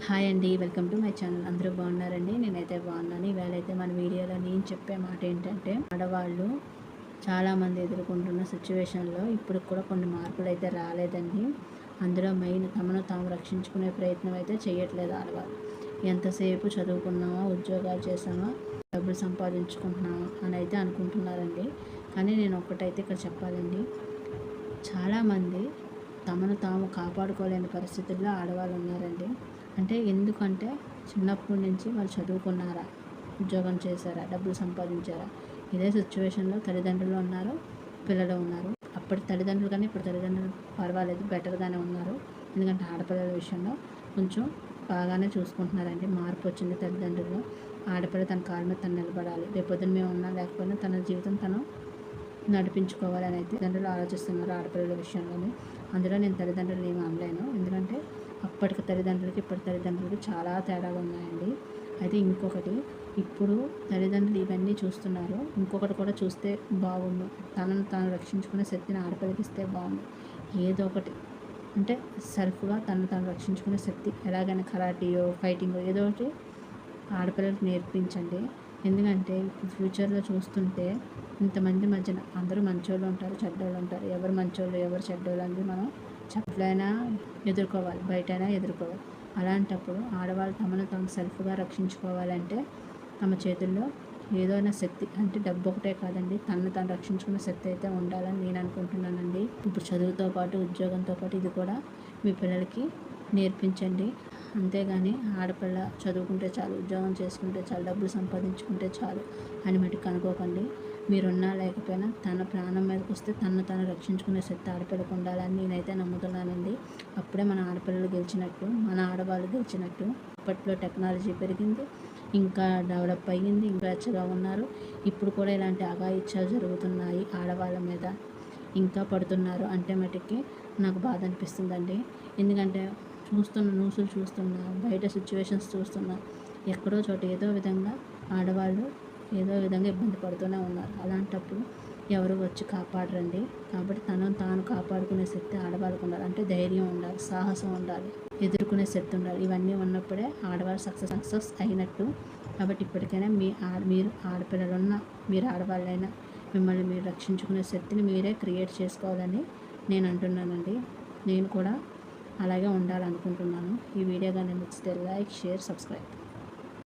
Hi అండి, welcome to my channel. అందరూ బాగున్నారండి? నేనైతే బాగున్నాను. ఇవాళైతే మన వీడియోలో నేను చెప్పే మాట ఏంటంటే, ఆడవాళ్ళు చాలామంది ఎదుర్కొంటున్న సిచ్యువేషన్లో ఇప్పుడు కూడా కొన్ని మార్పులు అయితే రాలేదండి. అందులో మెయిన్ తమను తాము రక్షించుకునే ప్రయత్నం అయితే చేయట్లేదు ఆడవాళ్ళు. ఎంతసేపు చదువుకున్నామా, ఉద్యోగాలు చేసామా, డబ్బులు సంపాదించుకుంటున్నామా అని అయితే అనుకుంటున్నారండి. కానీ నేను ఒక్కటైతే ఇక్కడ చెప్పాలండి, చాలామంది తమను తాము కాపాడుకోలేని పరిస్థితుల్లో ఆడవాళ్ళు ఉన్నారండి. అంటే ఎందుకంటే చిన్నప్పటి నుంచి వాళ్ళు చదువుకున్నారా, ఉద్యోగం చేశారా, డబ్బులు సంపాదించారా, ఇదే సిచ్యువేషన్లో తల్లిదండ్రులు ఉన్నారు, పిల్లలు ఉన్నారు. అప్పటి తల్లిదండ్రులు కానీ ఇప్పుడు తల్లిదండ్రులు పర్వాలేదు, బెటర్గానే ఉన్నారు. ఎందుకంటే ఆడపిల్లల విషయంలో కొంచెం బాగానే చూసుకుంటున్నారండి. మార్పు వచ్చింది తల్లిదండ్రులు. ఆడపిల్ల తన కాళ్ళ మీద తను నిలబడాలి, రేపొద్దున మేము ఉన్నా లేకపోయినా తన జీవితం తను నడిపించుకోవాలని అయితే తల్లిదండ్రులు ఆలోచిస్తున్నారు ఆడపిల్లల విషయంలోనే. అందులో నేను తల్లిదండ్రులు ఏమి అనలేను, ఎందుకంటే అప్పటికి తల్లిదండ్రులకి ఇప్పటి తల్లిదండ్రులకి చాలా తేడాలు ఉన్నాయండి. అయితే ఇంకొకటి, ఇప్పుడు తల్లిదండ్రులు ఇవన్నీ చూస్తున్నారు, ఇంకొకటి కూడా చూస్తే బాగుండు. తనను తాను రక్షించుకునే శక్తిని ఆడపిల్లకి ఇస్తే బాగుండు. ఏదో ఒకటి అంటే సెల్ఫ్గా తనను తాను రక్షించుకునే శక్తి, ఎలాగైనా కరాటీయో ఫైటింగో ఏదో ఒకటి ఆడపిల్లలకు నేర్పించండి. ఎందుకంటే ఫ్యూచర్లో చూస్తుంటే ఇంతమంది మధ్యన అందరూ మంచోళ్ళు ఉంటారు, చెడ్డోళ్ళు ఉంటారు. ఎవరు మంచోళ్ళు ఎవరు చెడ్డోళ్ళు అనేది మనం చెప్పలైనా ఎదుర్కోవాలి, బయటైనా ఎదుర్కోవాలి. అలాంటప్పుడు ఆడవాళ్ళు తమను తాము సెల్ఫ్గా రక్షించుకోవాలంటే తమ చేతుల్లో ఏదైనా శక్తి, అంటే డబ్బు ఒకటే కాదండి, తనను తాను రక్షించుకునే శక్తి అయితే ఉండాలని నేను అనుకుంటున్నానండి. ఇప్పుడు చదువుతో పాటు ఉద్యోగంతో పాటు ఇది కూడా మీ పిల్లలకి నేర్పించండి. అంతేగాని ఆడపిల్ల చదువుకుంటే చాలు, ఉద్యోగం చేసుకుంటే చాలు, డబ్బులు సంపాదించుకుంటే చాలు అని మటుకు అనుకోకండి. మీరున్నా లేకపోయినా తన ప్రాణం మీదకి వస్తే తనను తాను రక్షించుకునే శక్తి ఆడపిల్లకు ఉండాలని నేనైతే నమ్ముతున్నానండి. అప్పుడే మన ఆడపిల్లలు గెలిచినట్టు, మన ఆడవాళ్ళు గెలిచినట్టు. అప్పట్లో టెక్నాలజీ పెరిగింది, ఇంకా డెవలప్ అయ్యింది, ఇంకా రచ్చగా ఉన్నారు. ఇప్పుడు కూడా ఇలాంటి అఘాయిత్యాలు జరుగుతున్నాయి ఆడవాళ్ళ మీద, ఇంకా పడుతున్నారు అంటే మటుకి నాకు బాధ అనిపిస్తుందండి. ఎందుకంటే న్యూస్లు చూస్తున్నా, బయట సిచ్యువేషన్స్ చూస్తున్నా, ఎక్కడో చోట ఏదో విధంగా ఆడవాళ్ళు ఏదో విధంగా ఇబ్బంది పడుతూనే ఉన్నారు. అలాంటప్పుడు ఎవరు వచ్చి కాపాడరండి. కాబట్టి తనను తాను కాపాడుకునే శక్తి ఆడవాళ్ళకు ఉండాలి. అంటే ధైర్యం ఉండాలి, సాహసం ఉండాలి, ఎదుర్కొనే శక్తి ఉండాలి. ఇవన్నీ ఉన్నప్పుడే ఆడవాళ్ళు సక్సెస్ అయినట్టు. కాబట్టి ఇప్పటికైనా మీరు ఆడపిల్లలున్న మీరు ఆడవాళ్ళైనా మిమ్మల్ని మీరు రక్షించుకునే శక్తిని మీరే క్రియేట్ చేసుకోవాలని నేను అంటున్నానండి. నేను కూడా అలాగే ఉండాలనుకుంటున్నాను. ఈ వీడియో కానీ నచ్చితే లైక్, షేర్, సబ్స్క్రైబ్.